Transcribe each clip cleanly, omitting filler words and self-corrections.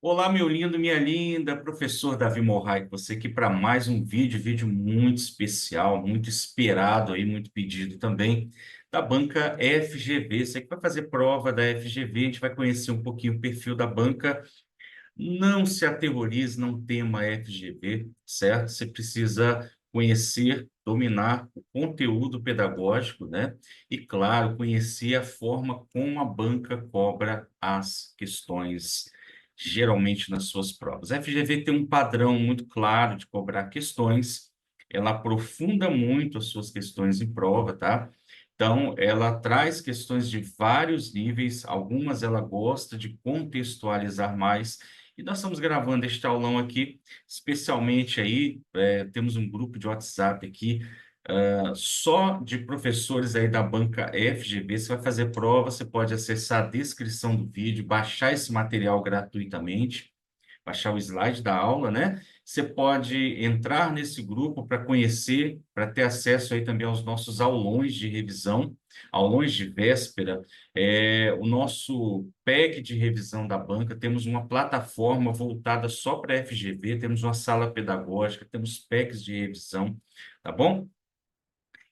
Olá, meu lindo, minha linda, professor Davi Morrai, você aqui para mais um vídeo muito especial, muito esperado aí, muito pedido também, da banca FGV. Você que vai fazer prova da FGV, a gente vai conhecer um pouquinho o perfil da banca. Não se aterrorize, não tema FGV, certo? Você precisa conhecer, dominar o conteúdo pedagógico, né? E, claro, conhecer a forma como a banca cobra as questões, geralmente nas suas provas. A FGV tem um padrão muito claro de cobrar questões, ela aprofunda muito as suas questões em prova, tá? Então, ela traz questões de vários níveis, algumas ela gosta de contextualizar mais, e nós estamos gravando este aulão aqui, especialmente aí, temos um grupo de WhatsApp aqui, só de professores aí da banca FGV. Você vai fazer prova, você pode acessar a descrição do vídeo, baixar esse material gratuitamente, baixar o slide da aula, né? Você pode entrar nesse grupo para conhecer, para ter acesso aí também aos nossos aulões de revisão, aulões de véspera, o nosso pack de revisão da banca. Temos uma plataforma voltada só para FGV, temos uma sala pedagógica, temos packs de revisão, tá bom?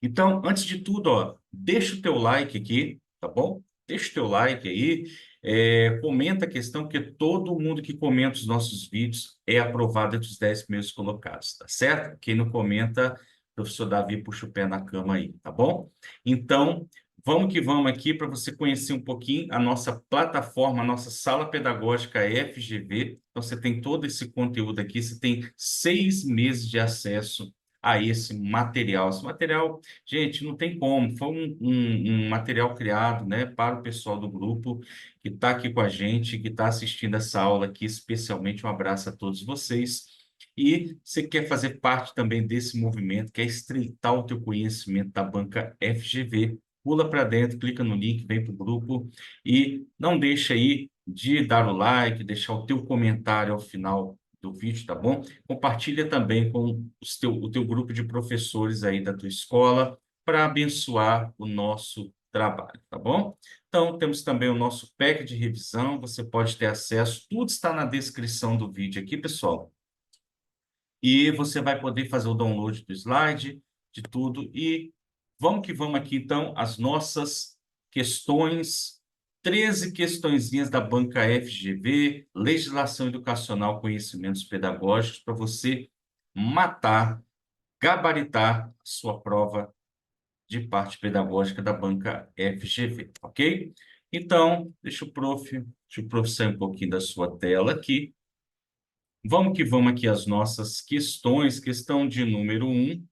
Então, antes de tudo, ó, deixa o teu like aqui, tá bom? Deixa o teu like aí, comenta a questão, porque todo mundo que comenta os nossos vídeos é aprovado entre os 10 primeiros colocados, tá certo? Quem não comenta, o professor Davi puxa o pé na cama aí, tá bom? Então, vamos que vamos aqui para você conhecer um pouquinho a nossa plataforma, a nossa sala pedagógica FGV. Então, você tem todo esse conteúdo aqui, você tem 6 meses de acesso a esse material. Esse material, gente, não tem como. Foi um material criado, né, para o pessoal do grupo que está aqui com a gente, que está assistindo essa aula aqui, especialmente um abraço a todos vocês. E você quer fazer parte também desse movimento, quer estreitar o teu conhecimento da banca FGV, pula para dentro, clica no link, vem para o grupo e não deixa aí de dar o like, deixar o teu comentário ao final do vídeo, tá bom? Compartilha também com o teu grupo de professores aí da tua escola para abençoar o nosso trabalho, tá bom? Então, temos também o nosso pack de revisão, você pode ter acesso, tudo está na descrição do vídeo aqui, pessoal. E você vai poder fazer o download do slide, de tudo. E vamos que vamos aqui, então, as nossas questões, 13 questõezinhas da banca FGV, Legislação Educacional, Conhecimentos Pedagógicos, para você matar, gabaritar a sua prova de parte pedagógica da banca FGV, ok? Então, deixa o prof sair um pouquinho da sua tela aqui. Vamos que vamos aqui as nossas questões. Questão de número 1.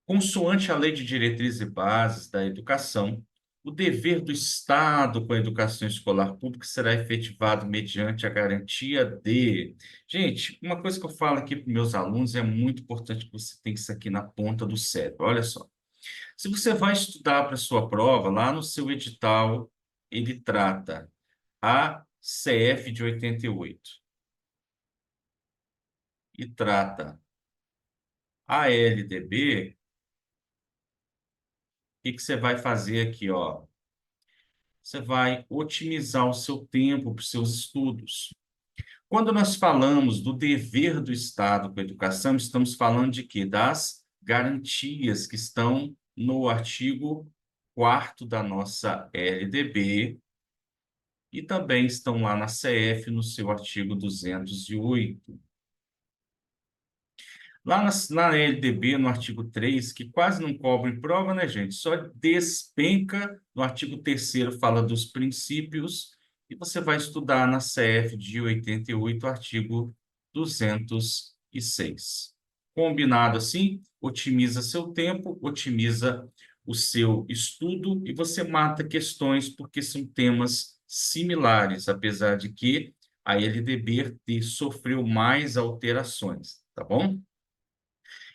Consoante a Lei de Diretrizes e Bases da Educação, o dever do Estado com a educação escolar pública será efetivado mediante a garantia de... Gente, uma coisa que eu falo aqui para meus alunos é muito importante que você tenha isso aqui na ponta do cérebro. Olha só. Se você vai estudar para a sua prova, lá no seu edital, ele trata a CF de 88 e trata a LDB. Que você vai fazer aqui, ó? Você vai otimizar o seu tempo para os seus estudos. Quando nós falamos do dever do Estado com a educação, estamos falando de quê? Das garantias que estão no artigo 4º da nossa LDB e também estão lá na CF no seu artigo 208. Lá na LDB, no artigo 3, que quase não cobre prova, né, gente? Só despenca. No artigo 3º fala dos princípios, e você vai estudar na CF de 88, artigo 206. Combinado assim? Otimiza seu tempo, otimiza o seu estudo, e você mata questões porque são temas similares, apesar de que a LDB sofreu mais alterações, tá bom?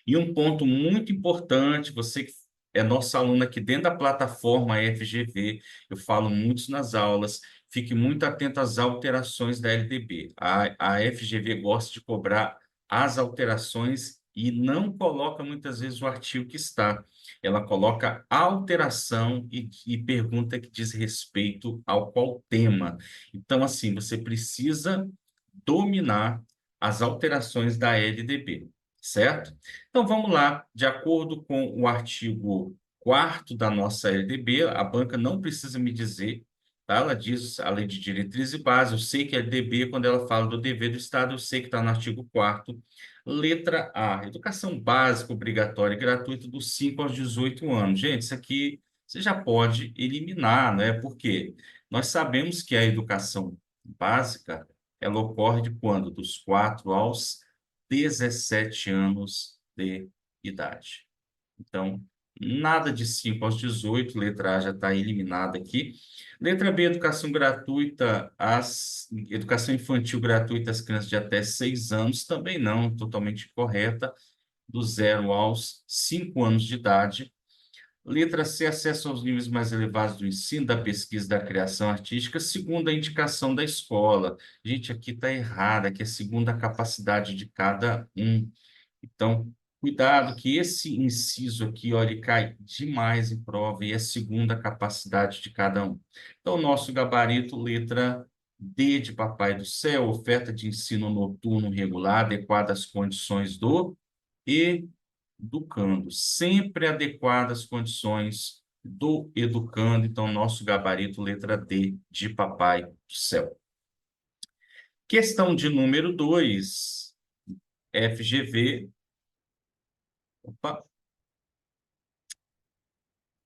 E um ponto muito importante, você que é nosso aluno aqui dentro da plataforma FGV, eu falo muito nas aulas, fique muito atento às alterações da LDB. A FGV gosta de cobrar as alterações e não coloca muitas vezes o artigo que está. Ela coloca alteração e pergunta que diz respeito ao qual tema. Então, assim, você precisa dominar as alterações da LDB, certo? Então, vamos lá. De acordo com o artigo 4º da nossa LDB, a banca não precisa me dizer, tá? Ela diz a Lei de Diretriz e Base. Eu sei que a LDB, quando ela fala do dever do Estado, eu sei que está no artigo 4º. Letra A, educação básica obrigatória e gratuita dos 5 aos 18 anos. Gente, isso aqui você já pode eliminar, né? Porque nós sabemos que a educação básica, ela ocorre de quando? Dos 4 aos 17 anos de idade. Então, nada de 5 aos 18, letra A já está eliminada aqui. Letra B, educação gratuita, educação infantil gratuita às crianças de até 6 anos, também não, totalmente correta, do 0 aos 5 anos de idade. Letra C, acesso aos níveis mais elevados do ensino, da pesquisa, da criação artística, segundo a indicação da escola. Gente, aqui está errado, aqui é segundo a capacidade de cada um. Então, cuidado que esse inciso aqui, olha, ele cai demais em prova e é segundo a capacidade de cada um. Então, nosso gabarito, letra D de Papai do Céu, oferta de ensino noturno regular, adequada às condições do educando, sempre adequada às condições do educando. Então, nosso gabarito, letra D de Papai do Céu. Questão de número 2, FGV. Opa.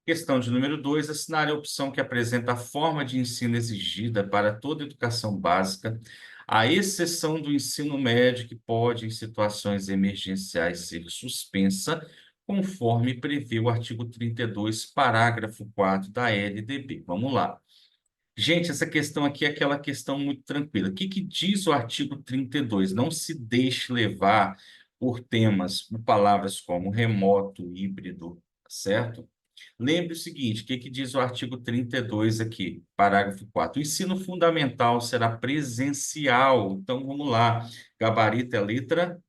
Questão de número 2, assinar a opção que apresenta a forma de ensino exigida para toda educação básica, à exceção do ensino médio, que pode, em situações emergenciais, ser suspensa, conforme prevê o artigo 32, parágrafo 4 da LDB. Vamos lá. Gente, essa questão aqui é aquela questão muito tranquila. O que que diz o artigo 32? Não se deixe levar por temas, por palavras como remoto, híbrido, tá certo? Lembre o seguinte, o que que diz o artigo 32 aqui, parágrafo 4? O ensino fundamental será presencial. Então, vamos lá. Gabarito é a letra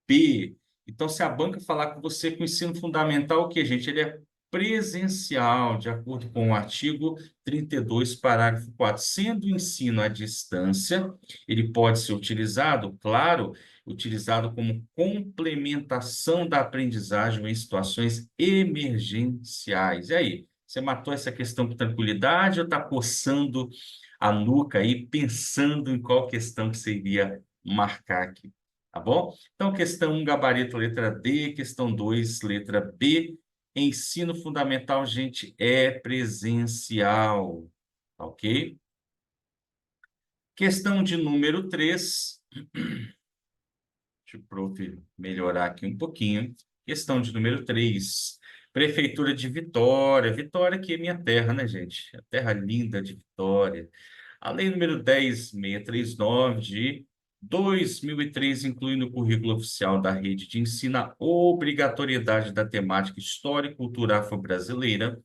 B. Então, se a banca falar com você que o ensino fundamental, o que, gente? Ele é presencial, de acordo com o artigo 32, parágrafo 4. Sendo o ensino à distância, ele pode ser utilizado, claro, utilizado como complementação da aprendizagem em situações emergenciais. E aí, você matou essa questão com tranquilidade ou está coçando a nuca aí, pensando em qual questão que você iria marcar aqui? Tá bom? Então, questão 1, gabarito, letra D. Questão 2, letra B. Ensino fundamental, gente, é presencial. Tá ok? Questão de número 3. Deixa o prof. melhorar aqui um pouquinho. Questão de número 3. Prefeitura de Vitória. Vitória, que é minha terra, né, gente? A terra linda de Vitória. A lei número 10.639 de 2003 inclui no currículo oficial da rede de ensino a obrigatoriedade da temática História e Cultura Afro-Brasileira.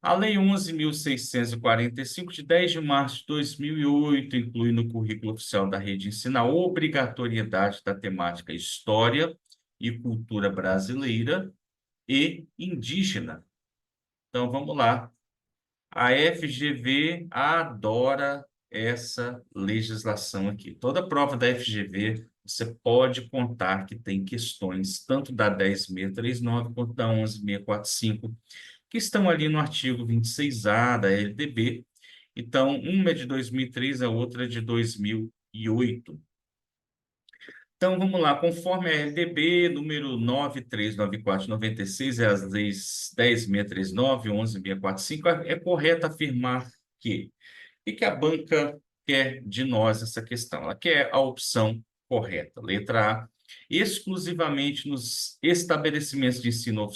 A Lei 11.645, de 10 de março de 2008, inclui no currículo oficial da rede de ensino a obrigatoriedade da temática História e Cultura Brasileira e Indígena. Então, vamos lá. A FGV adora essa legislação aqui. Toda prova da FGV, você pode contar que tem questões tanto da 10.639 quanto da 11.645, que estão ali no artigo 26A da LDB. Então, uma é de 2003, a outra é de 2008. Então, vamos lá. Conforme a LDB, número 939496, as leis 10.639 e 11.645, é correto afirmar que o que a banca quer de nós essa questão? Ela quer a opção correta, letra A, exclusivamente nos estabelecimentos de ensino,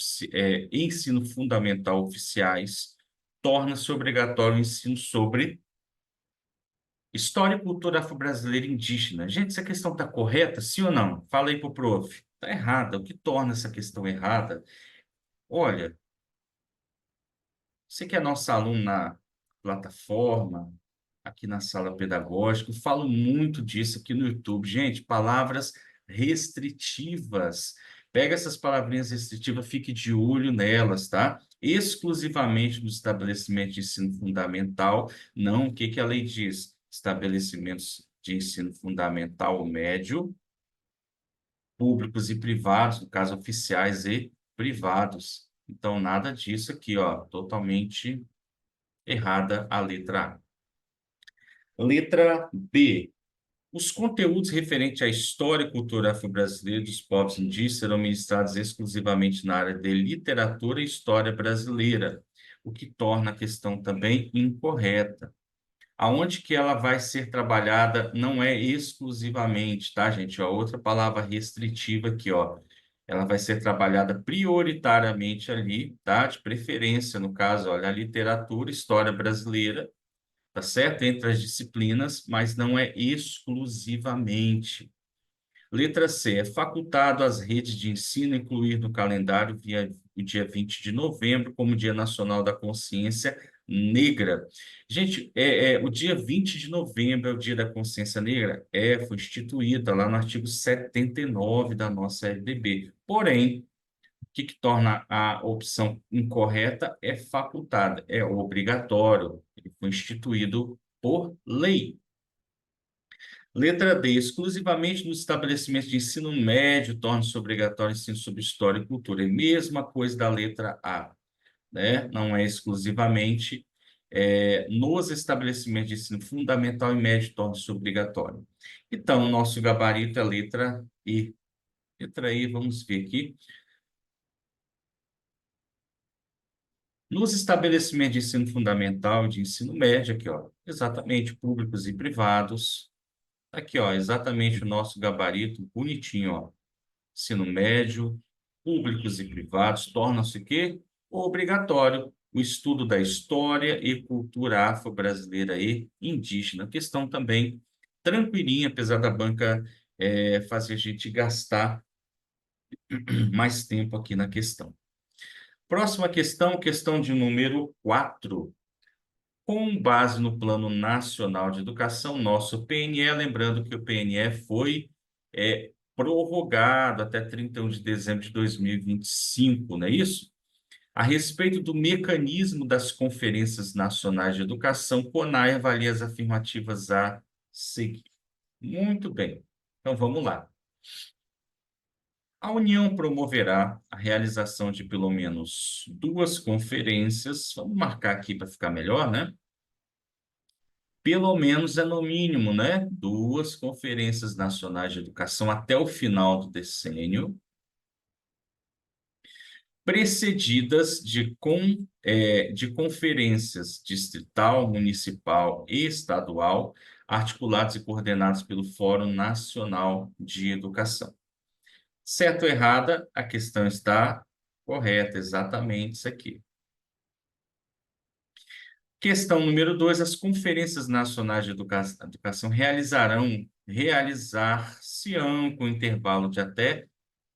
ensino fundamental oficiais, torna-se obrigatório o ensino sobre história e cultura afro-brasileira e indígena. Gente, essa questão está correta, sim ou não? Fala aí para o prof. Está errada. O que torna essa questão errada? Olha, você que é nosso aluno na plataforma, aqui na sala pedagógica, eu falo muito disso aqui no YouTube. Gente, palavras restritivas Pega essas palavrinhas restritivas, fique de olho nelas, tá? Exclusivamente no estabelecimento de ensino fundamental, não o que que a lei diz? Estabelecimentos de ensino fundamental ou médio, públicos e privados, no caso, oficiais e privados. Então, nada disso aqui, ó, totalmente errada a letra A. Letra B. Os conteúdos referentes à história e cultura afro-brasileira dos povos indígenas serão ministrados exclusivamente na área de literatura e história brasileira, o que torna a questão também incorreta. Aonde que ela vai ser trabalhada não é exclusivamente, tá, gente? Ó, outra palavra restritiva aqui, ó. Ela vai ser trabalhada prioritariamente ali, tá? De preferência, no caso, olha, a literatura, história brasileira, tá certo? Entre as disciplinas, mas não é exclusivamente. Letra C. É facultado às redes de ensino incluir no calendário o dia 20 de novembro como Dia Nacional da Consciência Negra. Gente, o dia 20 de novembro é o Dia da Consciência Negra? Foi instituída lá no artigo 79 da nossa LDB. Porém, o que que torna a opção incorreta é facultada, é obrigatório. Ele foi instituído por lei. Letra D. Exclusivamente nos estabelecimentos de ensino médio torna-se obrigatório o ensino sobre história e cultura. É a mesma coisa da letra A, né? Não é exclusivamente. Nos estabelecimentos de ensino fundamental e médio torna-se obrigatório. Então, o nosso gabarito é a letra E. Letra E, vamos ver aqui. Nos estabelecimentos de ensino fundamental e de ensino médio, aqui, ó, exatamente, públicos e privados. Aqui, ó, exatamente o nosso gabarito, bonitinho, ó. Ensino médio, públicos e privados, torna-se o quê? Obrigatório o estudo da história e cultura afro-brasileira e indígena. Questão também tranquilinha, apesar da banca fazer a gente gastar mais tempo aqui na questão. Próxima questão, questão de número 4. Com base no Plano Nacional de Educação, nosso PNE, lembrando que o PNE foi prorrogado até 31 de dezembro de 2025, não é isso? A respeito do mecanismo das Conferências Nacionais de Educação, CONAE avalia as afirmativas a seguir. Muito bem. Então, vamos lá. A União promoverá a realização de pelo menos duas conferências, vamos marcar aqui para ficar melhor, né? Pelo menos é no mínimo, né? Duas conferências nacionais de educação até o final do decênio, precedidas de conferências distrital, municipal e estadual, articuladas e coordenadas pelo Fórum Nacional de Educação. Certo ou errada, a questão está correta, exatamente isso aqui. Questão número 2, as conferências nacionais de educação realizar-se-ão com intervalo de até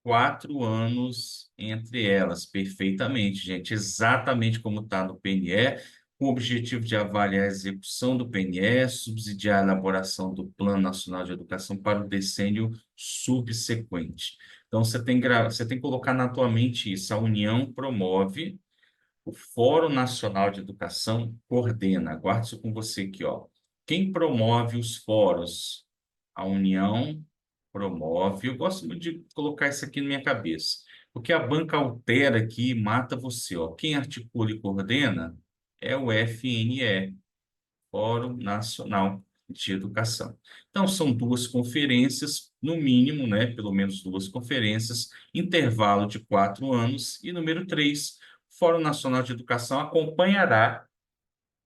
4 anos entre elas. Perfeitamente, gente. Exatamente como está no PNE, com o objetivo de avaliar a execução do PNE, subsidiar a elaboração do Plano Nacional de Educação para o decênio subsequente. Então, você tem que colocar na tua mente isso. A União promove, o Fórum Nacional de Educação coordena. Guarde isso com você aqui, ó. Quem promove os fóruns? A União promove. Eu gosto muito de colocar isso aqui na minha cabeça, porque a banca altera aqui e mata você, ó. Quem articula e coordena é o FNE, Fórum Nacional de Educação. Então, são duas conferências, no mínimo, né? Pelo menos duas conferências, intervalo de 4 anos. E número 3, o Fórum Nacional de Educação acompanhará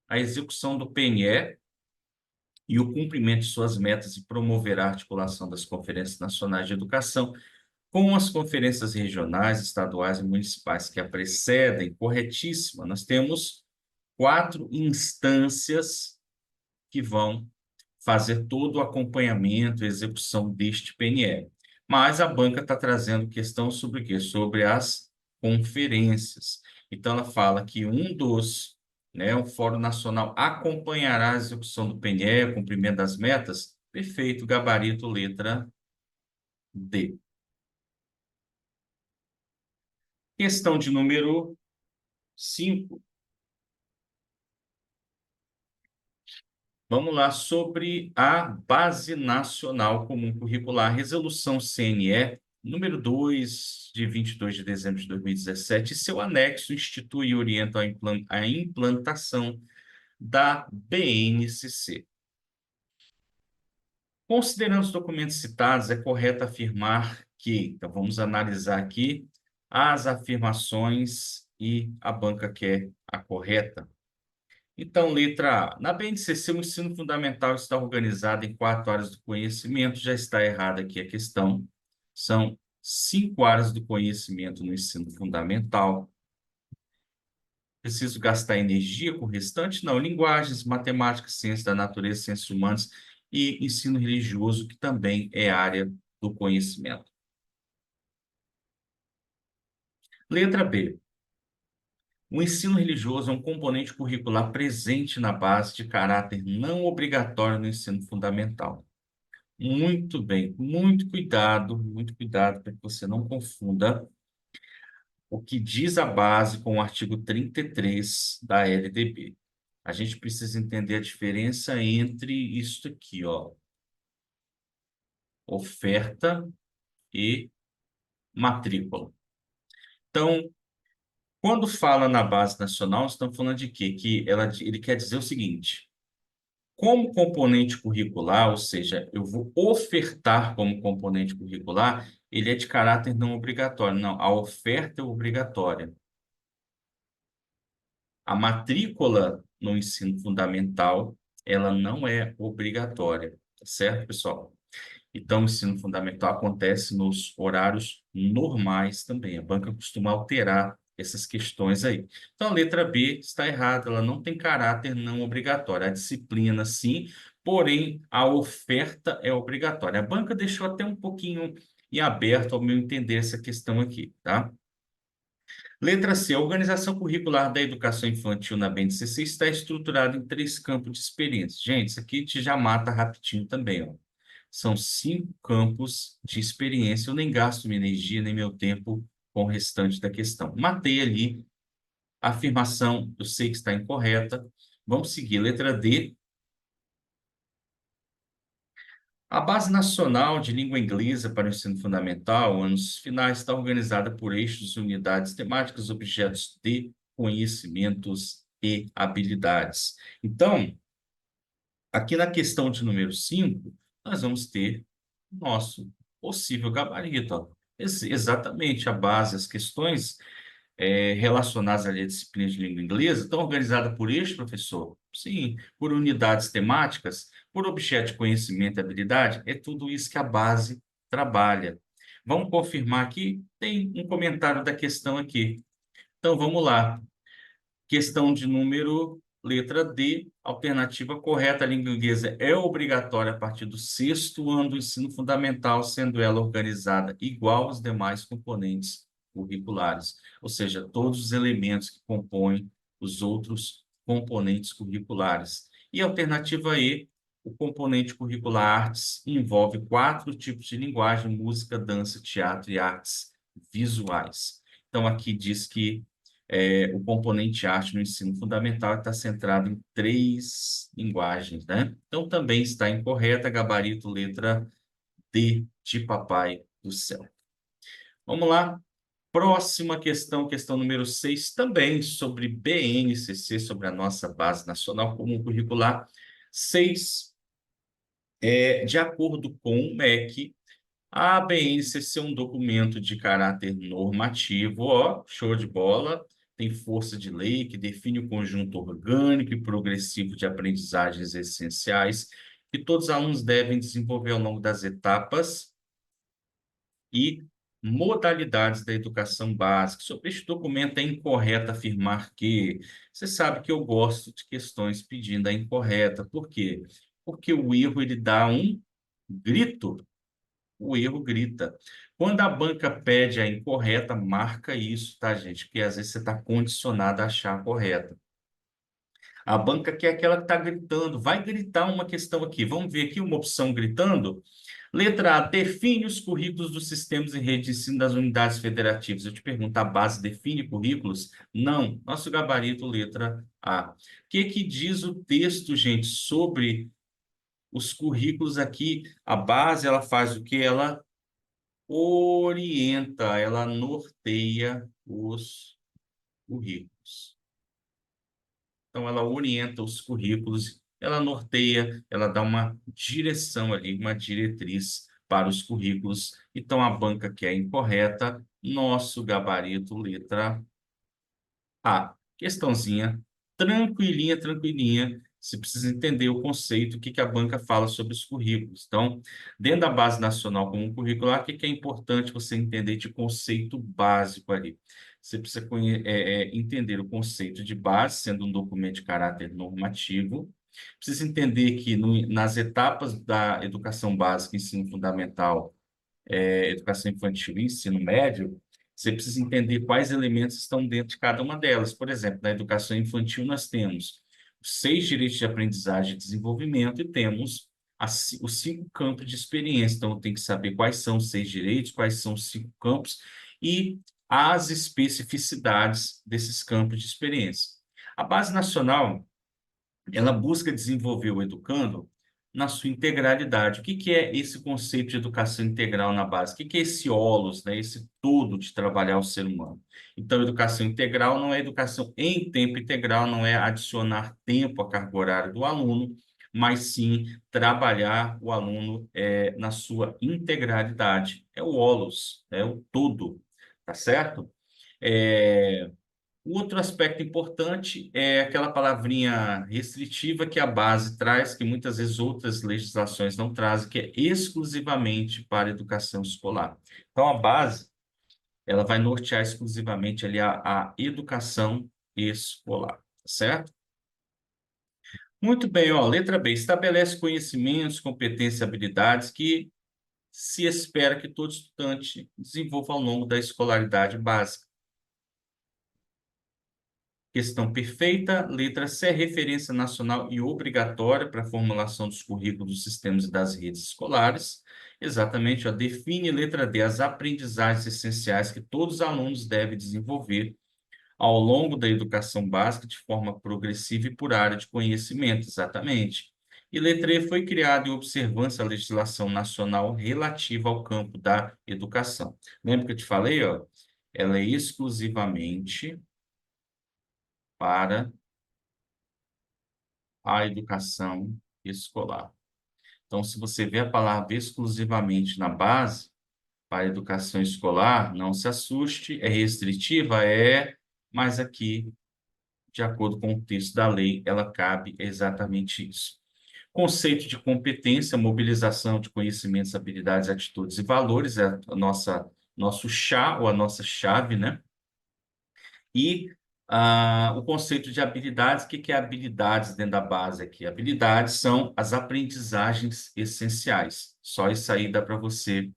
a execução do PNE e o cumprimento de suas metas e promoverá a articulação das conferências nacionais de educação com as conferências regionais, estaduais e municipais que a precedem. Corretíssima. Nós temos 4 instâncias que vão fazer todo o acompanhamento e execução deste PNE. Mas a banca está trazendo questão sobre o quê? Sobre as conferências. Então, ela fala que o Fórum Nacional acompanhará a execução do PNE, o cumprimento das metas. Perfeito, gabarito, letra D. Questão de número 5. Vamos lá sobre a Base Nacional Comum Curricular, Resolução CNE, número 2 de 22 de dezembro de 2017, e seu anexo institui e orienta a implantação da BNCC. Considerando os documentos citados, é correto afirmar que, então vamos analisar aqui as afirmações e a banca quer a correta. Então, letra A. Na BNCC, o ensino fundamental está organizado em 4 áreas do conhecimento. Já está errada aqui a questão. São 5 áreas do conhecimento no ensino fundamental. Preciso gastar energia com o restante? Não. Linguagens, matemática, ciência da natureza, ciências humanas e ensino religioso, que também é área do conhecimento. Letra B. O ensino religioso é um componente curricular presente na base de caráter não obrigatório no ensino fundamental. Muito bem, muito cuidado para que você não confunda o que diz a base com o artigo 33 da LDB. A gente precisa entender a diferença entre isso aqui, ó, oferta e matrícula. Então, quando fala na base nacional, estamos falando de quê? Ele quer dizer o seguinte: como componente curricular, ou seja, eu vou ofertar como componente curricular, ele é de caráter não obrigatório. Não, a oferta é obrigatória. A matrícula no ensino fundamental, ela não é obrigatória, tá certo, pessoal? Então, o ensino fundamental acontece nos horários normais também. A banca costuma alterar essas questões aí. Então, a letra B está errada, ela não tem caráter não obrigatório. A disciplina, sim, porém, a oferta é obrigatória. A banca deixou até um pouquinho em aberto, ao meu entender, essa questão aqui, tá? Letra C. A organização curricular da educação infantil na BNCC está estruturada em 3 campos de experiência. Gente, isso aqui te já mata rapidinho também, ó. São 5 campos de experiência. Eu nem gasto minha energia, nem meu tempo com o restante da questão. Matei ali a afirmação, eu sei que está incorreta. Vamos seguir. Letra D. A Base Nacional de Língua Inglesa para o Ensino Fundamental, anos finais, está organizada por eixos, unidades temáticas, objetos de conhecimentos e habilidades. Então, aqui na questão de número 5, nós vamos ter nosso possível gabarito. Ó. Exatamente a base, as questões relacionadas ali à disciplina de língua inglesa estão organizadas por eixo, professor? Sim, por unidades temáticas, por objeto de conhecimento e habilidade, é tudo isso que a base trabalha. Vamos confirmar aqui? Tem um comentário da questão aqui. Então, vamos lá. Questão de número, letra D, alternativa correta. A língua inglesa é obrigatória a partir do 6º ano do ensino fundamental, sendo ela organizada igual aos demais componentes curriculares, ou seja, todos os elementos que compõem os outros componentes curriculares. E a alternativa E, o componente curricular artes envolve 4 tipos de linguagem: música, dança, teatro e artes visuais. Então, aqui diz que o componente arte no ensino fundamental está centrado em 3 linguagens, né? Então, também está incorreta, gabarito letra D de Papai do Céu. Vamos lá. Próxima questão, questão número 6, também sobre BNCC, sobre a nossa Base Nacional Comum Curricular. 6, de acordo com o MEC, a ABNCC é um documento de caráter normativo, ó, show de bola, tem força de lei que define o conjunto orgânico e progressivo de aprendizagens essenciais que todos os alunos devem desenvolver ao longo das etapas e modalidades da educação básica. Sobre este documento é incorreto afirmar que... Você sabe que eu gosto de questões pedindo a incorreta. Por quê? Porque o erro ele dá um grito. O erro grita. Quando a banca pede a incorreta, marca isso, tá, gente? Porque às vezes você está condicionado a achar a correta. A banca quer aquela que está gritando. Vai gritar uma questão aqui. Vamos ver aqui uma opção gritando. Letra A, define os currículos dos sistemas e redes de ensino das unidades federativas. Eu te pergunto, a base define currículos? Não. Nosso gabarito, letra A. O que que diz o texto, gente, sobre os currículos aqui? A base, ela faz o que? Ela orienta, ela norteia os currículos. Então, ela orienta os currículos, ela norteia, ela dá uma direção ali, uma diretriz para os currículos. Então, a banca que é incorreta, nosso gabarito, letra A. Questãozinha, tranquilinha, tranquilinha. Você precisa entender o conceito, o que que a banca fala sobre os currículos. Então, dentro da Base Nacional Comum Curricular, o que que é importante você entender de conceito básico ali? Você precisa entender o conceito de base, sendo um documento de caráter normativo. Precisa entender que nas etapas da educação básica, ensino fundamental, educação infantil e ensino médio, você precisa entender quais elementos estão dentro de cada uma delas. Por exemplo, na educação infantil, nós temos os 6 direitos de aprendizagem e desenvolvimento e temos os 5 campos de experiência. Então, tem que saber quais são os 6 direitos, quais são os 5 campos e as especificidades desses campos de experiência. A Base Nacional, ela busca desenvolver o educando na sua integralidade. O que que é esse conceito de educação integral na base? O que que é esse holos, né? Esse todo de trabalhar o ser humano? Então, educação integral não é educação em tempo integral, não é adicionar tempo à carga horária do aluno, mas sim trabalhar o aluno na sua integralidade. É o holos, é o todo, tá certo? É, o outro aspecto importante é aquela palavrinha restritiva que a base traz, que muitas vezes outras legislações não trazem, que é exclusivamente para a educação escolar. Então, a base, ela vai nortear exclusivamente ali a educação escolar, tá certo? Muito bem, ó, letra B, estabelece conhecimentos, competências e habilidades que se espera que todo estudante desenvolva ao longo da escolaridade básica. Questão perfeita. Letra C, referência nacional e obrigatória para a formulação dos currículos dos sistemas e das redes escolares. Exatamente, ó, define, letra D, as aprendizagens essenciais que todos os alunos devem desenvolver ao longo da educação básica de forma progressiva e por área de conhecimento. Exatamente. E letra E, foi criada em observância à legislação nacional relativa ao campo da educação. Lembra que eu te falei, ó? Ela é exclusivamente para a educação escolar. Então, se você vê a palavra exclusivamente na base, para a educação escolar, não se assuste, é restritiva, mas aqui, de acordo com o texto da lei, ela cabe exatamente isso. Conceito de competência, mobilização de conhecimentos, habilidades, atitudes e valores, é nosso chá ou a nossa chave, né? E o conceito de habilidades, o que que é habilidades dentro da base aqui? Habilidades são as aprendizagens essenciais. Só isso aí dá para você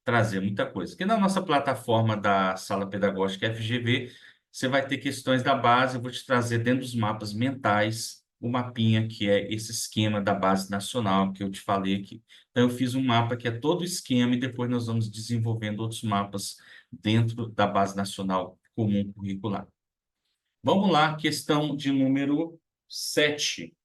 trazer muita coisa. Porque na nossa plataforma da Sala Pedagógica FGV, você vai ter questões da base, eu vou te trazer dentro dos mapas mentais o mapinha, que é esse esquema da base nacional que eu te falei aqui. Então, eu fiz um mapa que é todo o esquema e depois nós vamos desenvolvendo outros mapas dentro da base nacional comum curricular. Vamos lá, questão de número 7.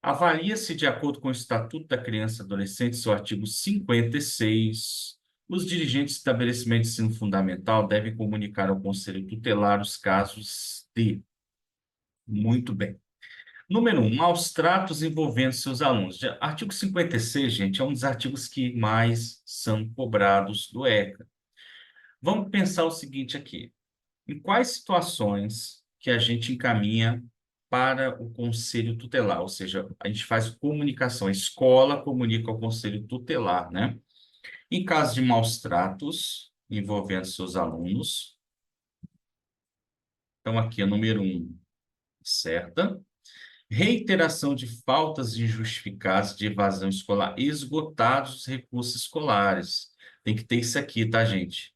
Avalia-se, de acordo com o Estatuto da Criança e Adolescente, seu artigo 56, os dirigentes de estabelecimento de ensino fundamental devem comunicar ao Conselho Tutelar os casos de. Muito bem. Número 1, maus tratos envolvendo seus alunos. Artigo 56, gente, é um dos artigos que mais são cobrados do ECA. Vamos pensar o seguinte aqui. Em quais situações que a gente encaminha para o conselho tutelar? Ou seja, a gente faz comunicação, a escola comunica ao conselho tutelar, né? Em caso de maus tratos envolvendo seus alunos, então aqui é número 1, certa. Reiteração de faltas injustificadas de evasão escolar, esgotados os recursos escolares. Tem que ter isso aqui, tá, gente?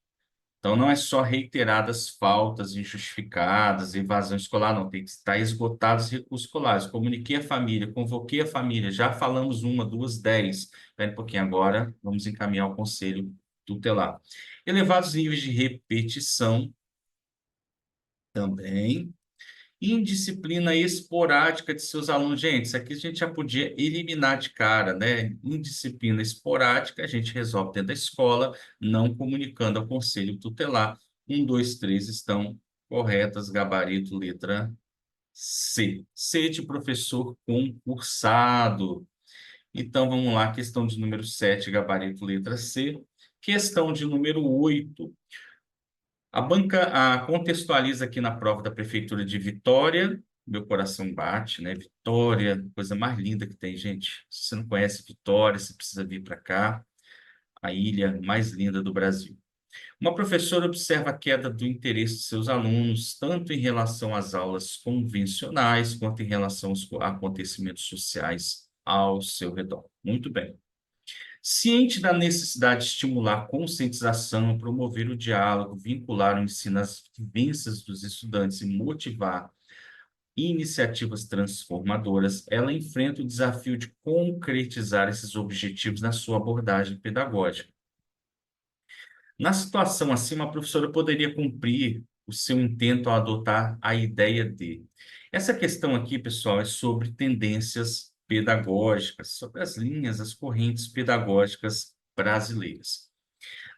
Então, não é só reiteradas faltas injustificadas, evasão escolar, não. Tem que estar esgotados os recursos escolares. Comuniquei a família, convoquei a família, já falamos uma, duas, 10. Espera um pouquinho agora, vamos encaminhar o conselho tutelar. Elevados níveis de repetição também. Indisciplina esporádica de seus alunos. Gente, isso aqui a gente já podia eliminar de cara, né? Indisciplina esporádica, a gente resolve dentro da escola, não comunicando ao conselho tutelar. Um, dois, três estão corretas, gabarito, letra C. C de professor concursado. Então, vamos lá, questão de número 7, gabarito, letra C. Questão de número 8. A banca contextualiza aqui na prova da Prefeitura de Vitória. Meu coração bate, né? Vitória, coisa mais linda que tem, gente. Se você não conhece Vitória, você precisa vir para cá, a ilha mais linda do Brasil. Uma professora observa a queda do interesse de seus alunos, tanto em relação às aulas convencionais, quanto em relação aos acontecimentos sociais ao seu redor. Muito bem. Ciente da necessidade de estimular a conscientização, promover o diálogo, vincular o ensino às vivências dos estudantes e motivar iniciativas transformadoras, ela enfrenta o desafio de concretizar esses objetivos na sua abordagem pedagógica. Na situação acima, a professora poderia cumprir o seu intento ao adotar a ideia de. Essa questão aqui, pessoal, é sobre tendências pedagógicas, sobre as linhas, as correntes pedagógicas brasileiras.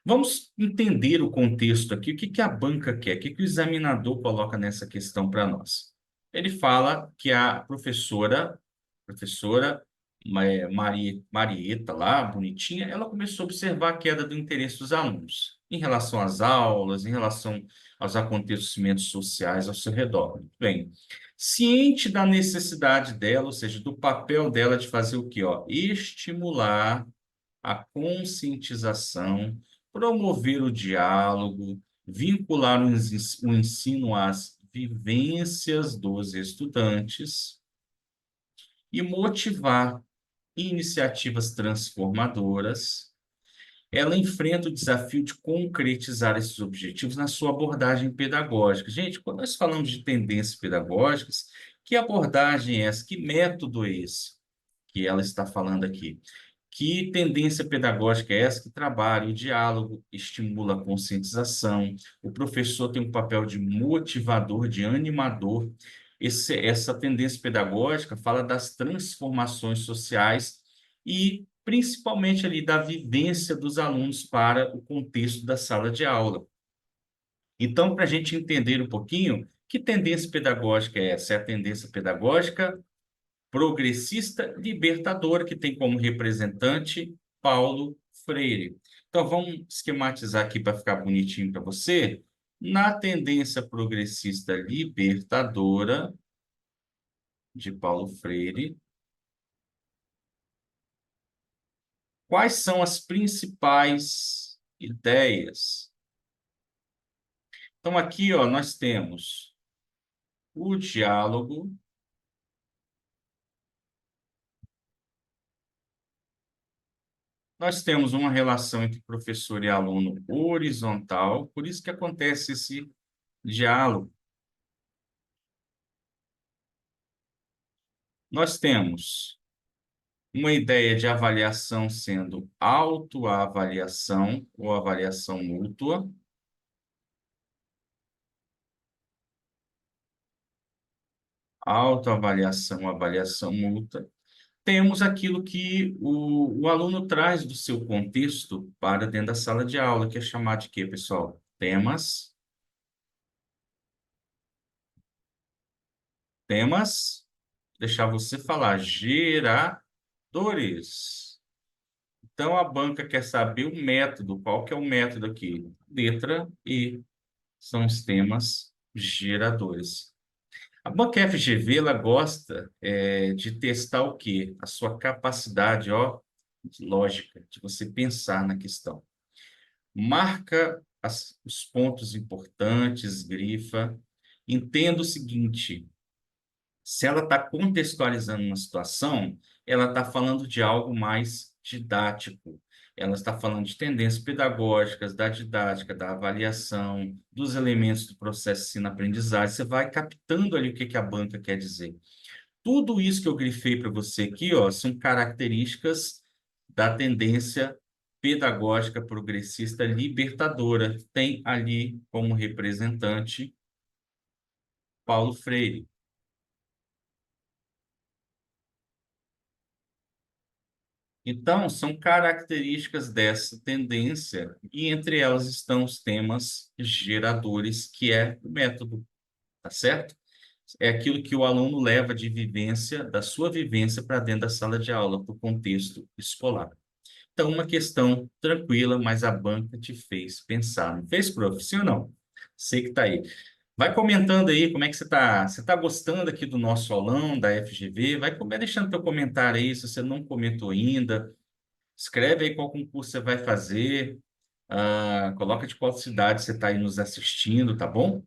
Vamos entender o contexto aqui, o que que a banca quer, o que que o examinador coloca nessa questão para nós. Ele fala que a professora Marieta lá, bonitinha, ela começou a observar a queda do interesse dos alunos em relação às aulas, em relação aos acontecimentos sociais ao seu redor. Muito bem, ciente da necessidade dela, ou seja, do papel dela de fazer o quê? Ó, estimular a conscientização, promover o diálogo, vincular o ensino às vivências dos estudantes e motivar iniciativas transformadoras. Ela enfrenta o desafio de concretizar esses objetivos na sua abordagem pedagógica. Gente, quando nós falamos de tendências pedagógicas, que abordagem é essa? Que método é esse que ela está falando aqui? Que tendência pedagógica é essa que trabalha o diálogo, estimula a conscientização, o professor tem um papel de motivador, de animador. Essa tendência pedagógica fala das transformações sociais e principalmente ali da vivência dos alunos para o contexto da sala de aula. Então, para a gente entender um pouquinho, que tendência pedagógica é essa? É a tendência pedagógica progressista libertadora, que tem como representante Paulo Freire. Então, vamos esquematizar aqui para ficar bonitinho para você. Na tendência progressista libertadora de Paulo Freire, quais são as principais ideias? Então, aqui, ó, nós temos o diálogo. Nós temos uma relação entre professor e aluno horizontal, por isso que acontece esse diálogo. Nós temos uma ideia de avaliação sendo autoavaliação ou avaliação mútua. Autoavaliação, avaliação mútua. Temos aquilo que o aluno traz do seu contexto para dentro da sala de aula, que é chamado de quê, pessoal? Temas, deixar você falar, geradores. Então, a banca quer saber o método. Qual que é o método aqui? Letra E, são os temas geradores. A banca FGV, ela gosta de testar o quê? A sua capacidade, ó, de lógica, de você pensar na questão. Marca os pontos importantes, grifa. Entenda o seguinte, se ela está contextualizando uma situação, ela está falando de algo mais didático. Ela está falando de tendências pedagógicas, da didática, da avaliação, dos elementos do processo ensino-aprendizagem. Você vai captando ali o que que a banca quer dizer. Tudo isso que eu grifei para você aqui, ó, são características da tendência pedagógica progressista libertadora. Tem ali como representante Paulo Freire. Então, são características dessa tendência, e entre elas estão os temas geradores, que é o método, tá certo? É aquilo que o aluno leva de vivência, da sua vivência, para dentro da sala de aula, para o contexto escolar. Então, uma questão tranquila, mas a banca te fez pensar. Não fez, prof? Sim ou não? Sei que está aí. Vai comentando aí como é que você está. Você está gostando aqui do nosso aulão, da FGV? Vai deixando teu comentário aí, se você não comentou ainda. Escreve aí qual concurso você vai fazer. Coloca de qual cidade você está aí nos assistindo, tá bom?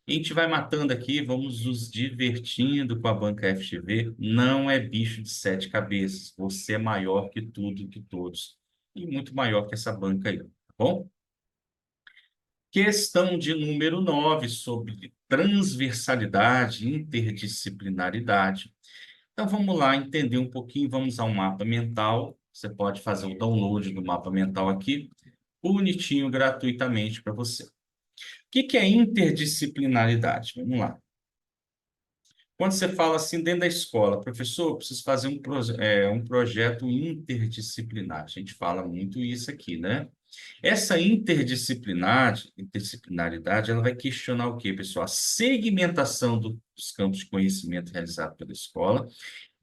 E a gente vai matando aqui, vamos nos divertindo com a banca FGV. Não é bicho de sete cabeças. Você é maior que tudo, que todos. E muito maior que essa banca aí, tá bom? Questão de número 9 sobre transversalidade, interdisciplinaridade. Então vamos lá entender um pouquinho, vamos ao mapa mental. Você pode fazer o download do mapa mental aqui, bonitinho, gratuitamente para você. O que que é interdisciplinaridade? Vamos lá. Quando você fala assim dentro da escola, professor, eu preciso fazer um projeto interdisciplinar. A gente fala muito isso aqui, né? Essa interdisciplinaridade, ela vai questionar o quê, pessoal? A segmentação dos campos de conhecimento realizado pela escola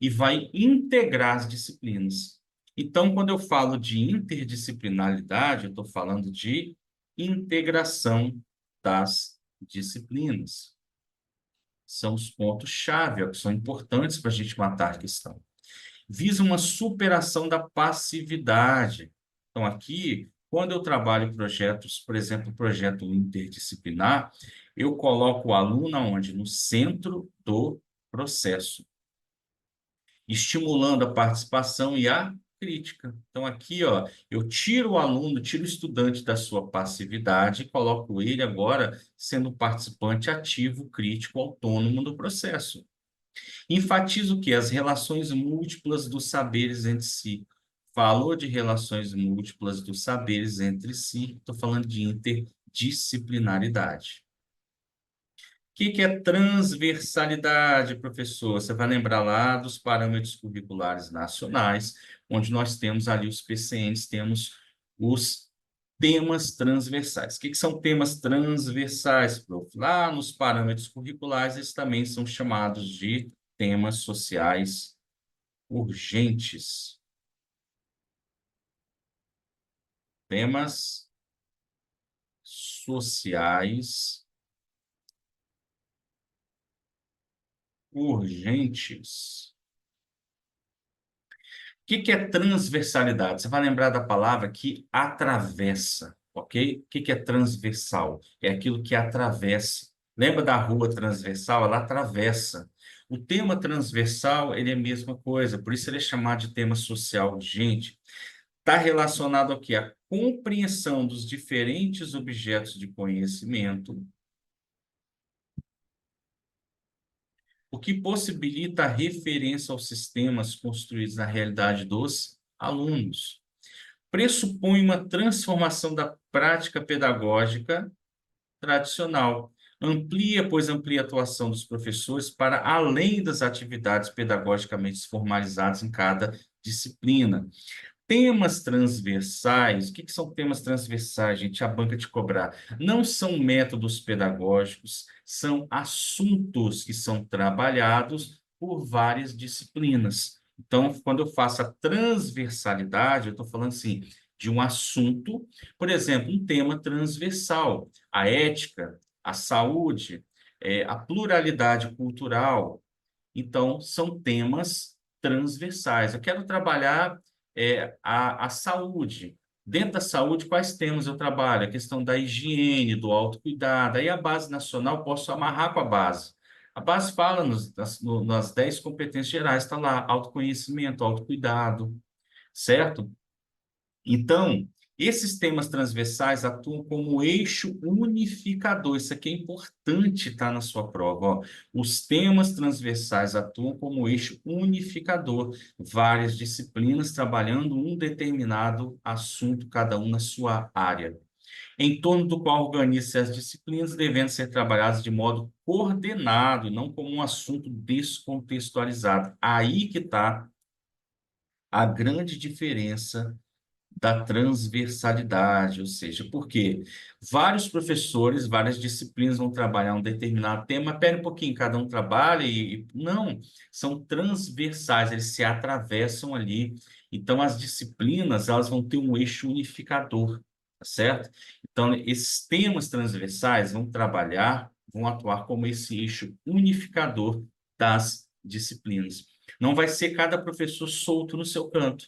e vai integrar as disciplinas. Então, quando eu falo de interdisciplinaridade, eu estou falando de integração das disciplinas. São os pontos-chave, ó, que são importantes para a gente matar a questão. Visa uma superação da passividade. Então, aqui, quando eu trabalho projetos, por exemplo, projeto interdisciplinar, eu coloco o aluno onde? No centro do processo, estimulando a participação e a crítica. Então, aqui, ó, eu tiro o aluno, tiro o estudante da sua passividade e coloco ele agora sendo participante ativo, crítico, autônomo do processo. Enfatiza o quê? As relações múltiplas dos saberes entre si. Falou de relações múltiplas dos saberes entre si, estou falando de interdisciplinaridade. O que que é transversalidade, professor? Você vai lembrar lá dos parâmetros curriculares nacionais, onde nós temos ali os PCNs, temos os temas transversais. O que que são temas transversais, prof? Lá nos parâmetros curriculares, eles também são chamados de temas sociais urgentes. Temas sociais urgentes. O que é transversalidade? Você vai lembrar da palavra que atravessa, ok? O que é transversal? É aquilo que atravessa. Lembra da rua transversal? Ela atravessa. O tema transversal, ele é a mesma coisa, por isso ele é chamado de tema social urgente. Está relacionado ao quê? A compreensão dos diferentes objetos de conhecimento, o que possibilita a referência aos sistemas construídos na realidade dos alunos. Pressupõe uma transformação da prática pedagógica tradicional. Amplia a atuação dos professores para além das atividades pedagogicamente formalizadas em cada disciplina. Temas transversais, o que que são temas transversais, gente? A banca de cobrar. Não são métodos pedagógicos, são assuntos que são trabalhados por várias disciplinas. Então, quando eu faço a transversalidade, eu estou falando assim, de um assunto, por exemplo, um tema transversal, a ética, a saúde, a pluralidade cultural. Então, são temas transversais. Eu quero trabalhar a saúde. Dentro da saúde, quais temas eu trabalho? A questão da higiene, do autocuidado. Aí a base nacional, posso amarrar com a base. A base fala nas 10 competências gerais, está lá, autoconhecimento, autocuidado, certo? Então, esses temas transversais atuam como eixo unificador. Isso aqui é importante, tá, na sua prova. Ó. Os temas transversais atuam como eixo unificador. Várias disciplinas trabalhando um determinado assunto, cada um na sua área, em torno do qual organiza as disciplinas, devendo ser trabalhadas de modo coordenado, não como um assunto descontextualizado. Aí que está a grande diferença da transversalidade, ou seja, porque vários professores, várias disciplinas vão trabalhar um determinado tema, pera um pouquinho, cada um trabalha não, são transversais, eles se atravessam ali. Então, as disciplinas, elas vão ter um eixo unificador, tá certo? Então, esses temas transversais vão trabalhar, vão atuar como esse eixo unificador das disciplinas. Não vai ser cada professor solto no seu canto.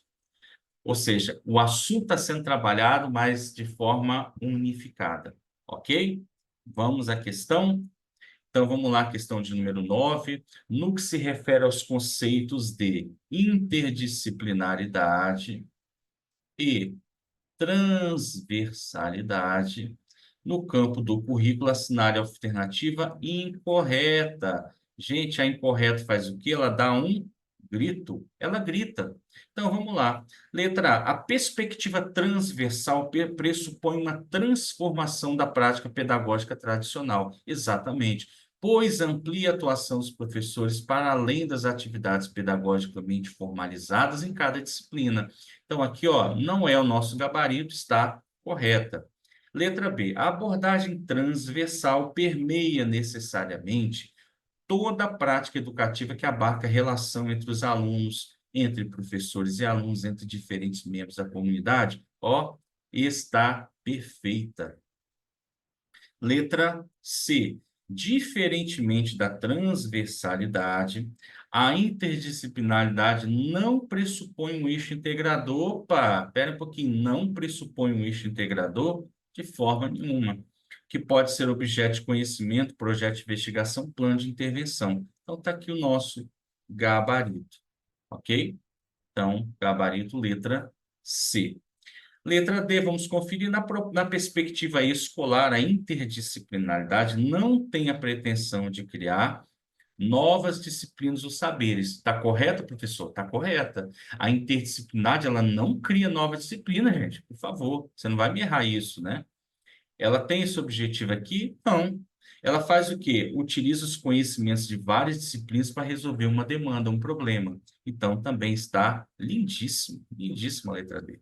Ou seja, o assunto está sendo trabalhado, mas de forma unificada. Ok? Vamos à questão. Então, vamos lá, questão de número 9. No que se refere aos conceitos de interdisciplinaridade e transversalidade, no campo do currículo, assinale a alternativa incorreta. Gente, a incorreta faz o quê? Ela dá um grito. Ela grita. Então, vamos lá. Letra A. A perspectiva transversal pressupõe uma transformação da prática pedagógica tradicional. Exatamente. Pois amplia a atuação dos professores para além das atividades pedagogicamente formalizadas em cada disciplina. Então, aqui, ó, não é o nosso gabarito, está correta. Letra B. A abordagem transversal permeia necessariamente toda a prática educativa que abarca a relação entre os alunos, entre professores e alunos, entre diferentes membros da comunidade. Ó, está perfeita. Letra C. Diferentemente da transversalidade, a interdisciplinaridade não pressupõe um eixo integrador. Opa, espera um pouquinho, não pressupõe um eixo integrador de forma nenhuma, que pode ser objeto de conhecimento, projeto de investigação, plano de intervenção. Então, está aqui o nosso gabarito, ok? Então, gabarito letra C. Letra D, vamos conferir na perspectiva escolar, a interdisciplinaridade não tem a pretensão de criar novas disciplinas ou saberes. Está correto, professor? Está correta. A interdisciplinaridade, ela não cria nova disciplina, gente. Por favor, você não vai me errar isso, né? Ela tem esse objetivo aqui? Não. Ela faz o quê? Utiliza os conhecimentos de várias disciplinas para resolver uma demanda, um problema. Então, também está lindíssimo, lindíssima a letra D.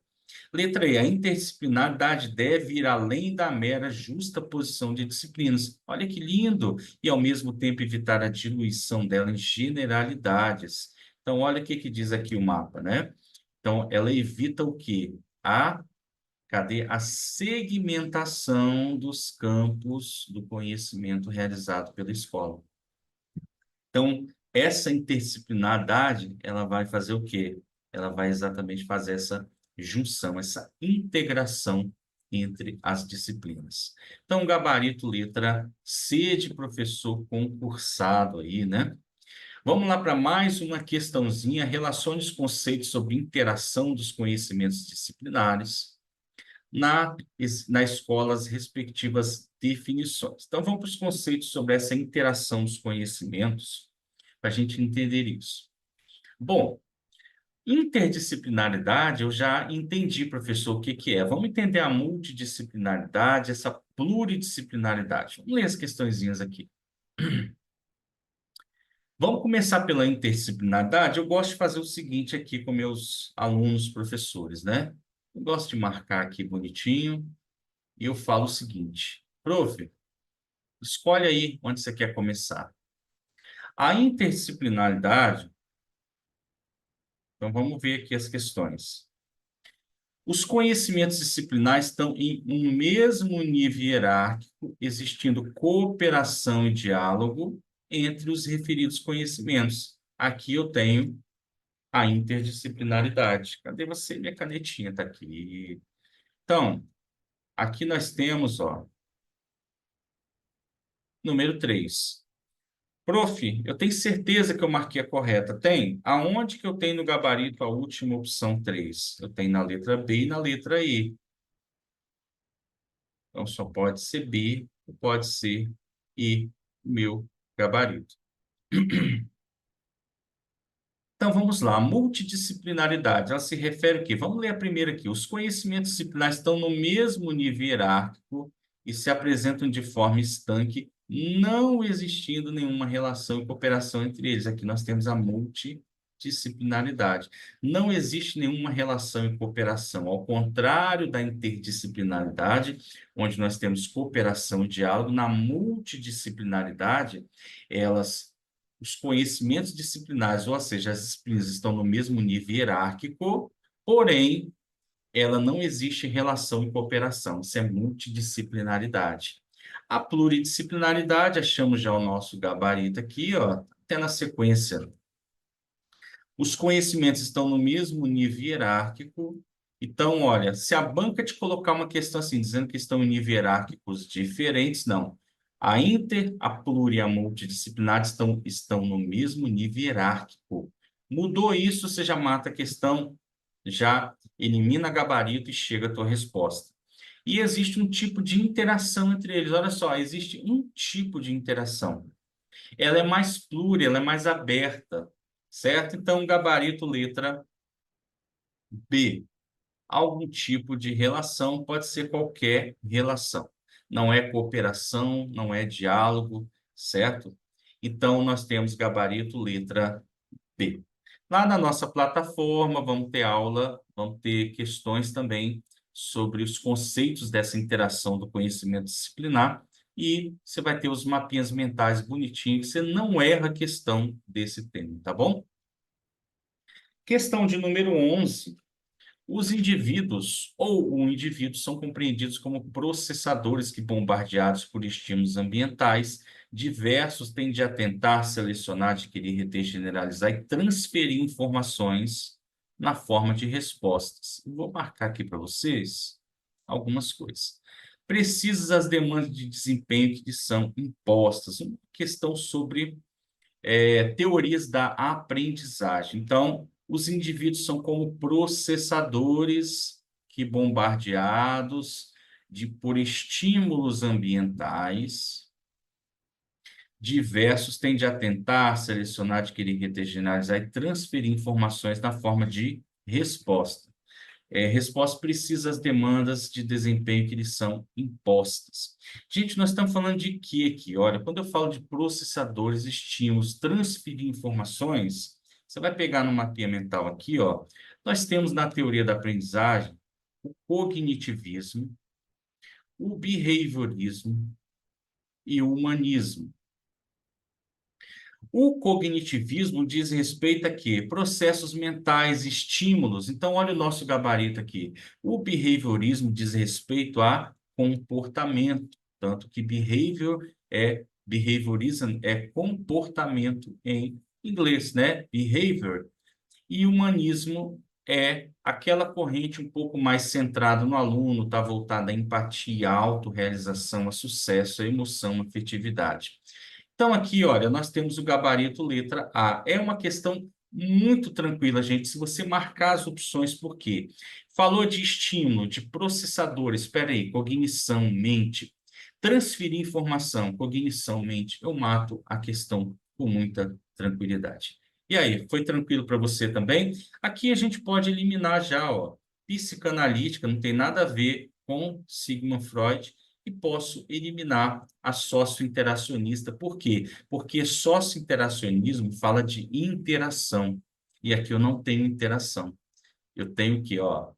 Letra E, a interdisciplinaridade deve ir além da mera justa posição de disciplinas. Olha que lindo! E, ao mesmo tempo, evitar a diluição dela em generalidades. Então, olha o que que diz aqui o mapa, né? Então, ela evita o quê? Cadê? A segmentação dos campos do conhecimento realizado pela escola. Então, essa interdisciplinaridade, ela vai fazer o quê? Ela vai exatamente fazer essa junção, essa integração entre as disciplinas. Então, gabarito letra C de professor concursado aí, né? Vamos lá para mais uma questãozinha, relações os conceitos sobre interação dos conhecimentos disciplinares na escola as respectivas definições. Então, vamos para os conceitos sobre essa interação dos conhecimentos, para a gente entender isso. Bom, interdisciplinaridade, eu já entendi, professor, o que que é. Vamos entender a multidisciplinaridade, essa pluridisciplinaridade. Vamos ler as questõezinhas aqui. Vamos começar pela interdisciplinaridade. Eu gosto de fazer o seguinte aqui com meus alunos, professores, né? Eu gosto de marcar aqui bonitinho e eu falo o seguinte: prof, escolhe aí onde você quer começar. A interdisciplinaridade, então vamos ver aqui as questões. Os conhecimentos disciplinares estão em um mesmo nível hierárquico, existindo cooperação e diálogo entre os referidos conhecimentos. Aqui eu tenho a interdisciplinaridade. Cadê você? Minha canetinha está aqui. Então, aqui nós temos, ó, número 3. Prof, eu tenho certeza que eu marquei a correta. Tem? Aonde que eu tenho no gabarito a última opção 3? Eu tenho na letra B e na letra E. Então, só pode ser B, pode ser E, meu gabarito. Então, vamos lá. Multidisciplinaridade, ela se refere ao quê? Vamos ler a primeira aqui. Os conhecimentos disciplinares estão no mesmo nível hierárquico e se apresentam de forma estanque, não existindo nenhuma relação e cooperação entre eles. Aqui nós temos a multidisciplinaridade. Não existe nenhuma relação e cooperação. Ao contrário da interdisciplinaridade, onde nós temos cooperação e diálogo, na multidisciplinaridade, elas os conhecimentos disciplinares, ou seja, as disciplinas estão no mesmo nível hierárquico, porém, ela não existe relação e cooperação. Isso é multidisciplinaridade. A pluridisciplinaridade, achamos já o nosso gabarito aqui, ó, até na sequência. Os conhecimentos estão no mesmo nível hierárquico. Então, olha, se a banca te colocar uma questão assim, dizendo que estão em níveis hierárquicos diferentes, não. A inter, a pluri e a multidisciplinar estão no mesmo nível hierárquico. Mudou isso, você já mata a questão, já elimina gabarito e chega à tua resposta. E existe um tipo de interação entre eles. Olha só, existe um tipo de interação. Ela é mais pluri, ela é mais aberta, certo? Então, gabarito letra B. Algum tipo de relação, pode ser qualquer relação. Não é cooperação, não é diálogo, certo? Então, nós temos gabarito letra B. Lá na nossa plataforma, vamos ter aula, vamos ter questões também sobre os conceitos dessa interação do conhecimento disciplinar e você vai ter os mapinhas mentais bonitinhos, você não erra a questão desse tema, tá bom? Questão de número 11. Os indivíduos ou o indivíduo são compreendidos como processadores que, bombardeados por estímulos ambientais diversos, tendem a tentar selecionar, adquirir, reter, generalizar e transferir informações na forma de respostas. Vou marcar aqui para vocês algumas coisas. Precisas as demandas de desempenho que lhes são impostas. Uma questão sobre teorias da aprendizagem. Então, os indivíduos são como processadores que, bombardeados por estímulos ambientais diversos, tendem a tentar selecionar, adquirir, reter, generalizar e transferir informações na forma de resposta. Resposta precisa às demandas de desempenho que lhes são impostas. Gente, nós estamos falando de quê aqui? Olha, quando eu falo de processadores, estímulos, transferir informações, você vai pegar no mapinha mental aqui, ó. Nós temos na teoria da aprendizagem o cognitivismo, o behaviorismo e o humanismo. O cognitivismo diz respeito a quê? Processos mentais, estímulos. Então, olha o nosso gabarito aqui. O behaviorismo diz respeito a comportamento, tanto que behaviorism é comportamento em inglês, né? Behavior. E humanismo é aquela corrente um pouco mais centrada no aluno, está voltada à empatia, à autorrealização, a sucesso, a emoção, a afetividade. Então, aqui, olha, nós temos o gabarito letra A. É uma questão muito tranquila, gente. Se você marcar as opções, por quê? Falou de estímulo, de processador, espera aí, cognição, mente. Transferir informação, cognição, mente. Eu mato a questão com muita tranquilidade. E aí, foi tranquilo para você também? Aqui a gente pode eliminar já, ó, psicanalítica, não tem nada a ver com Sigmund Freud e posso eliminar a sócio-interacionista. Por quê? Porque sócio-interacionismo fala de interação. E aqui eu não tenho interação. Eu tenho que, ó,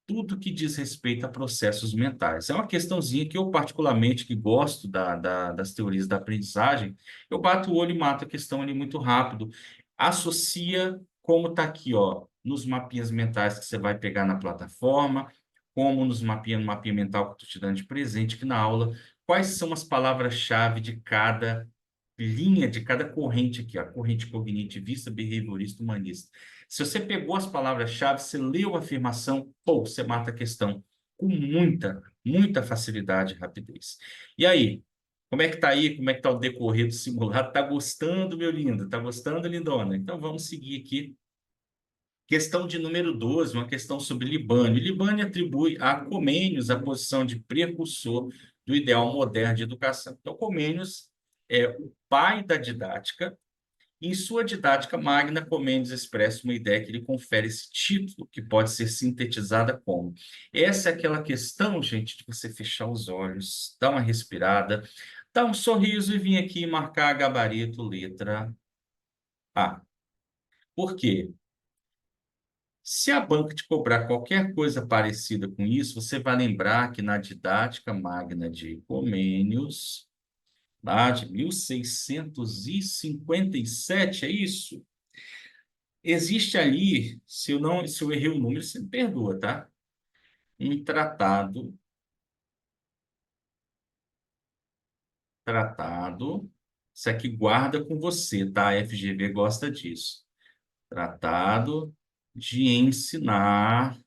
tudo que diz respeito a processos mentais. É uma questãozinha que eu, particularmente, que gosto das teorias da aprendizagem, eu bato o olho e mato a questão ali muito rápido. Associa como está aqui, ó, nos mapinhas mentais que você vai pegar na plataforma, como no mapinha mental que eu estou te dando de presente aqui na aula, quais são as palavras-chave de cada linha, de cada corrente aqui, a corrente cognitivista, behaviorista, humanista. Se você pegou as palavras-chave, você leu a afirmação, pô, você mata a questão com muita, muita facilidade e rapidez. E aí, Como é que tá aí? Como é que tá o decorrer do simulado? Tá gostando, meu lindo? Tá gostando, lindona? Então vamos seguir aqui. Questão de número 12, uma questão sobre Libânio. Libânio atribui a Comênios a posição de precursor do ideal moderno de educação. Então, Comênios é o pai da didática. Em sua didática magna, Comênios expressa uma ideia que lhe confere esse título, que pode ser sintetizada como: essa é aquela questão, gente, de você fechar os olhos, dar uma respirada, dar um sorriso e vir aqui e marcar gabarito letra A. Por quê? Se a banca te cobrar qualquer coisa parecida com isso, você vai lembrar que na didática magna de Comênios, lá de 1657, é isso? Existe ali, se eu errei o número, você me perdoa, tá? Um tratado, isso aqui guarda com você, tá? A FGV gosta disso. Tratado de ensinar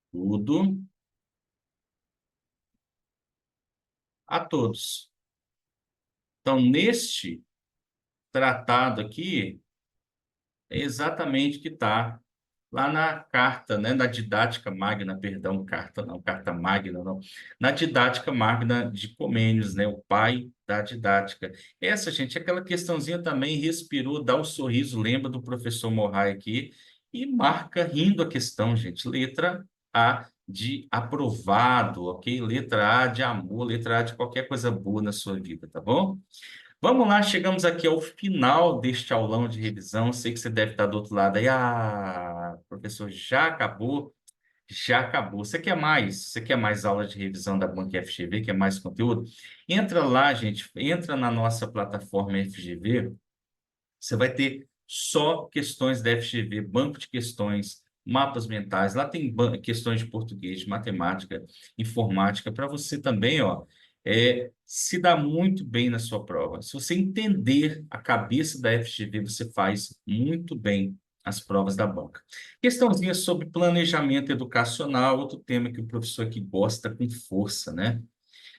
tudo a todos. Então, neste tratado aqui, é exatamente o que está lá na carta, né, na didática magna, perdão, carta não, carta magna não, na didática magna de Comênios, né, o pai da didática. Essa, gente, aquela questãozinha também respirou, dá um sorriso, lembra do professor Morrai aqui, e marca rindo a questão, gente. Letra A de aprovado, ok? Letra A de amor, letra A de qualquer coisa boa na sua vida, tá bom? Vamos lá, chegamos aqui ao final deste aulão de revisão. Sei que você deve estar do outro lado aí. Ah, professor, já acabou? Já acabou. Você quer mais? Você quer mais aula de revisão da Banca FGV? Quer mais conteúdo? Entra lá, gente. Entra na nossa plataforma FGV. Você vai ter só questões da FGV, banco de questões, mapas mentais. Lá tem questões de português, de matemática, informática, para você também, ó, se dar muito bem na sua prova. Se você entender a cabeça da FGV, você faz muito bem as provas da banca. Questãozinha sobre planejamento educacional, outro tema que o professor aqui gosta com força, né?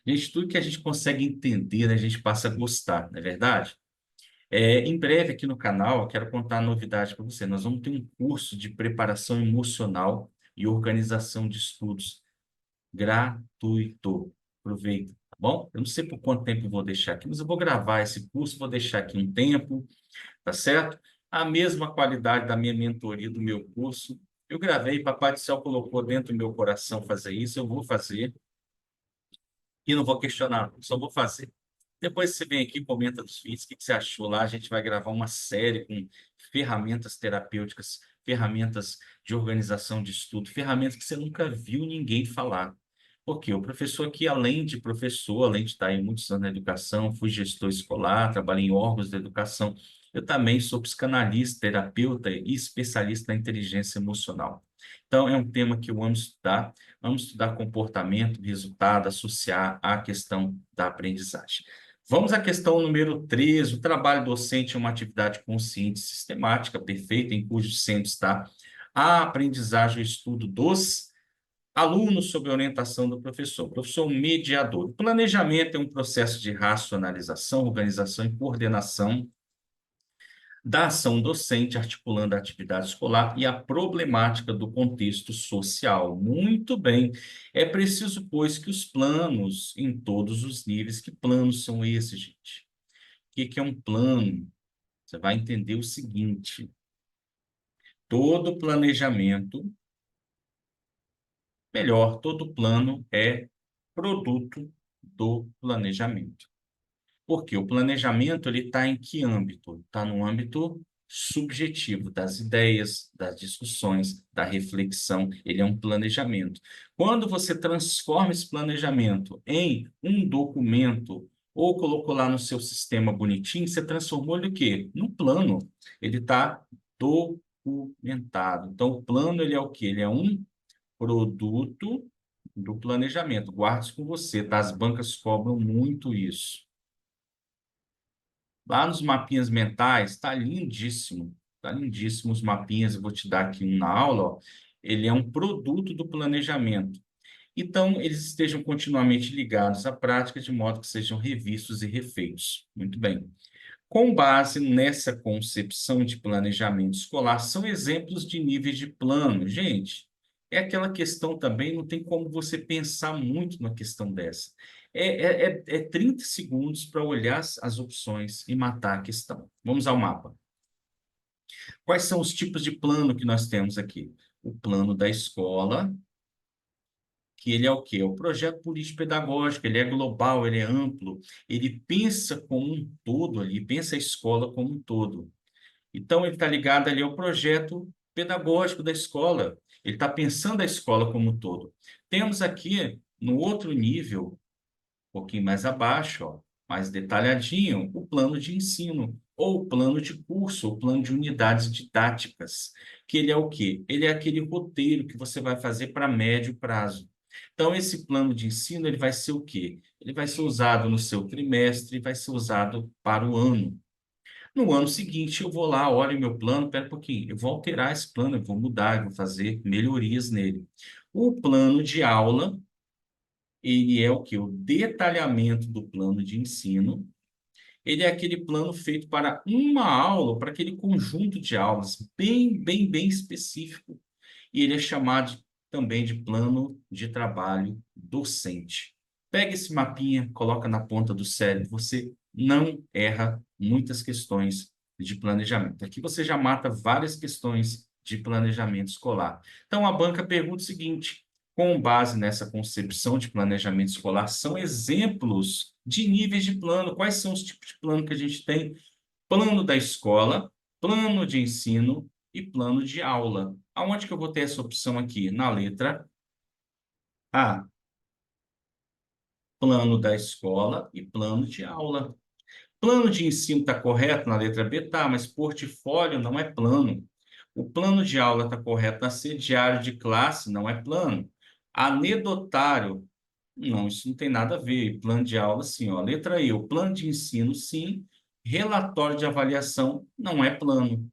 Gente, tudo que a gente consegue entender, né, a gente passa a gostar, não é verdade? Em breve aqui no canal, eu quero contar a novidade para você. Nós vamos ter um curso de preparação emocional e organização de estudos gratuito. Aproveita, tá bom? Eu não sei por quanto tempo eu vou deixar aqui, mas eu vou gravar esse curso, vou deixar aqui um tempo, tá certo? A mesma qualidade da minha mentoria, do meu curso. Eu gravei, Papai do Céu colocou dentro do meu coração fazer isso, eu vou fazer e não vou questionar, só vou fazer. Depois você vem aqui, comenta dos vídeos, o que que você achou lá. A gente vai gravar uma série com ferramentas terapêuticas, ferramentas de organização de estudo, ferramentas que você nunca viu ninguém falar. Porque o professor aqui, além de professor, além de estar em muitos anos na educação, fui gestor escolar, trabalhei em órgãos da educação, eu também sou psicanalista, terapeuta e especialista na inteligência emocional. Então, é um tema que eu amo estudar. Vamos estudar comportamento, resultado, associar à questão da aprendizagem. Vamos à questão número 13. O trabalho docente é uma atividade consciente e sistemática, perfeita, em cujo centro está a aprendizagem e o estudo dos alunos sob a orientação do professor. Professor mediador. O planejamento é um processo de racionalização, organização e coordenação da ação docente, articulando a atividade escolar e a problemática do contexto social. Muito bem. É preciso, pois, que os planos em todos os níveis, que planos são esses, gente? O que que é um plano? Você vai entender o seguinte: todo planejamento, melhor, todo plano é produto do planejamento. Porque o planejamento ele está em que âmbito? Está no âmbito subjetivo das ideias, das discussões, da reflexão. Ele é um planejamento. Quando você transforma esse planejamento em um documento ou colocou lá no seu sistema bonitinho, você transformou ele o quê? No plano. Ele está documentado. Então, o plano ele é o quê? Ele é um produto do planejamento. Guarde isso com você, tá? As bancas cobram muito isso. Lá nos mapinhas mentais, está lindíssimo. Está lindíssimo os mapinhas. Eu vou te dar aqui um na aula. Ó. Ele é um produto do planejamento. Então, eles estejam continuamente ligados à prática, de modo que sejam revistos e refeitos. Muito bem. Com base nessa concepção de planejamento escolar, são exemplos de níveis de plano. Gente, é aquela questão também, não tem como você pensar muito na questão dessa. É 30 segundos para olhar as opções e matar a questão. Vamos ao mapa. Quais são os tipos de plano que nós temos aqui? O plano da escola, que ele é o quê? É o projeto político-pedagógico, ele é global, ele é amplo, ele pensa como um todo ali, pensa a escola como um todo. Então, ele está ligado ali ao projeto pedagógico da escola, ele está pensando a escola como um todo. Temos aqui, no outro nível, um pouquinho mais abaixo, ó, mais detalhadinho, o plano de ensino, ou o plano de curso, ou plano de unidades didáticas, que ele é o quê? Ele é aquele roteiro que você vai fazer para médio prazo. Então, esse plano de ensino, ele vai ser o quê? Ele vai ser usado no seu trimestre, vai ser usado para o ano. No ano seguinte, eu vou lá, olho o meu plano, pera um pouquinho, eu vou alterar esse plano, eu vou mudar, eu vou fazer melhorias nele. O plano de aula, ele é o que? O detalhamento do plano de ensino. Ele é aquele plano feito para uma aula, para aquele conjunto de aulas, bem específico. E ele é chamado também de plano de trabalho docente. Pega esse mapinha, coloca na ponta do cérebro, você não erra muitas questões de planejamento. Aqui você já mata várias questões de planejamento escolar. Então, a banca pergunta o seguinte: com base nessa concepção de planejamento escolar, são exemplos de níveis de plano. Quais são os tipos de plano que a gente tem? Plano da escola, plano de ensino e plano de aula. Aonde que eu vou ter essa opção aqui? Na letra A, plano da escola e plano de aula. Plano de ensino está correto na letra B? Tá, mas portfólio não é plano. O plano de aula está correto na C, diário de classe não é plano. Anedotário, não, isso não tem nada a ver. Plano de aula, sim, ó. Letra E, o plano de ensino, sim. Relatório de avaliação não é plano.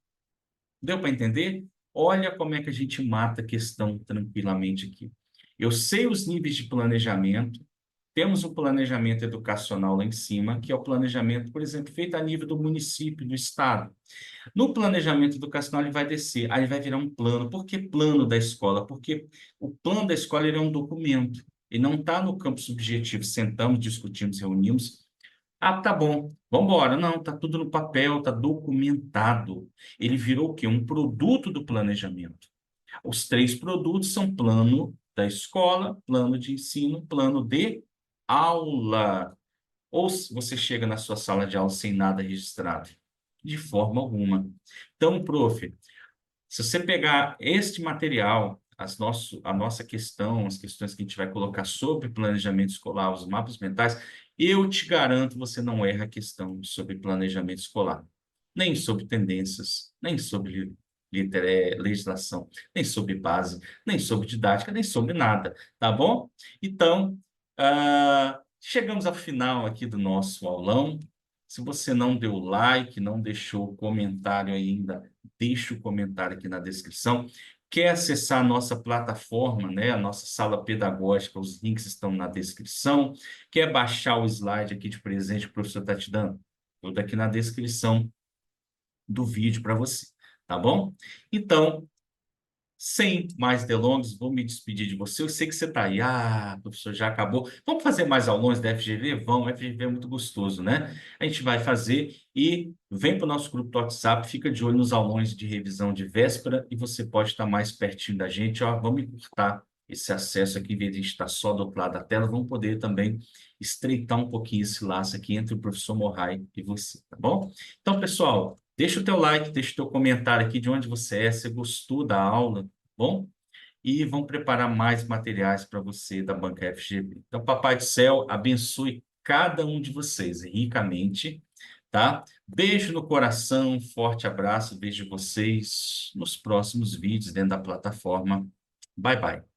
Deu para entender? Olha como é que a gente mata a questão tranquilamente aqui. Eu sei os níveis de planejamento, temos um planejamento educacional lá em cima, que é o planejamento, por exemplo, feito a nível do município, do estado. No planejamento educacional, ele vai descer, aí vai virar um plano. Por que plano da escola? Porque o plano da escola ele é um documento, ele não está no campo subjetivo. Sentamos, discutimos, reunimos. Ah, tá bom, vamos embora. Não, tá tudo no papel, tá documentado. Ele virou o quê? Um produto do planejamento. Os três produtos são plano da escola, plano de ensino, plano de aula. Ou se você chega na sua sala de aula sem nada registrado? De forma alguma. Então, prof, se você pegar este material, a nossa questão, as questões que a gente vai colocar sobre planejamento escolar, os mapas mentais, eu te garanto, você não erra a questão sobre planejamento escolar. Nem sobre tendências, nem sobre legislação, nem sobre base, nem sobre didática, nem sobre nada, tá bom? Então, chegamos ao final aqui do nosso aulão. Se você não deu like, não deixou comentário ainda, deixa o comentário aqui na descrição. Quer acessar a nossa plataforma, né, a nossa sala pedagógica, os links estão na descrição. Quer baixar o slide aqui de presente que o professor está te dando? Tudo aqui na descrição do vídeo para você, tá bom? Então, sem mais delongas, vou me despedir de você. Eu sei que você está aí. Ah, professor, já acabou. Vamos fazer mais aulões da FGV? Vamos, a FGV é muito gostoso, né? A gente vai fazer e vem para o nosso grupo do WhatsApp, fica de olho nos aulões de revisão de véspera e você pode estar mais pertinho da gente. Ó, vamos encurtar esse acesso aqui, em vez de a gente estar só do outro lado da tela, vamos poder também estreitar um pouquinho esse laço aqui entre o professor Morrai e você, tá bom? Então, pessoal, deixa o teu like, deixa o teu comentário aqui de onde você é, se gostou da aula, bom? E vão preparar mais materiais para você da Banca FGV. Então, Papai do Céu, abençoe cada um de vocês ricamente, tá? Beijo no coração, forte abraço, vejo vocês nos próximos vídeos dentro da plataforma. Bye, bye.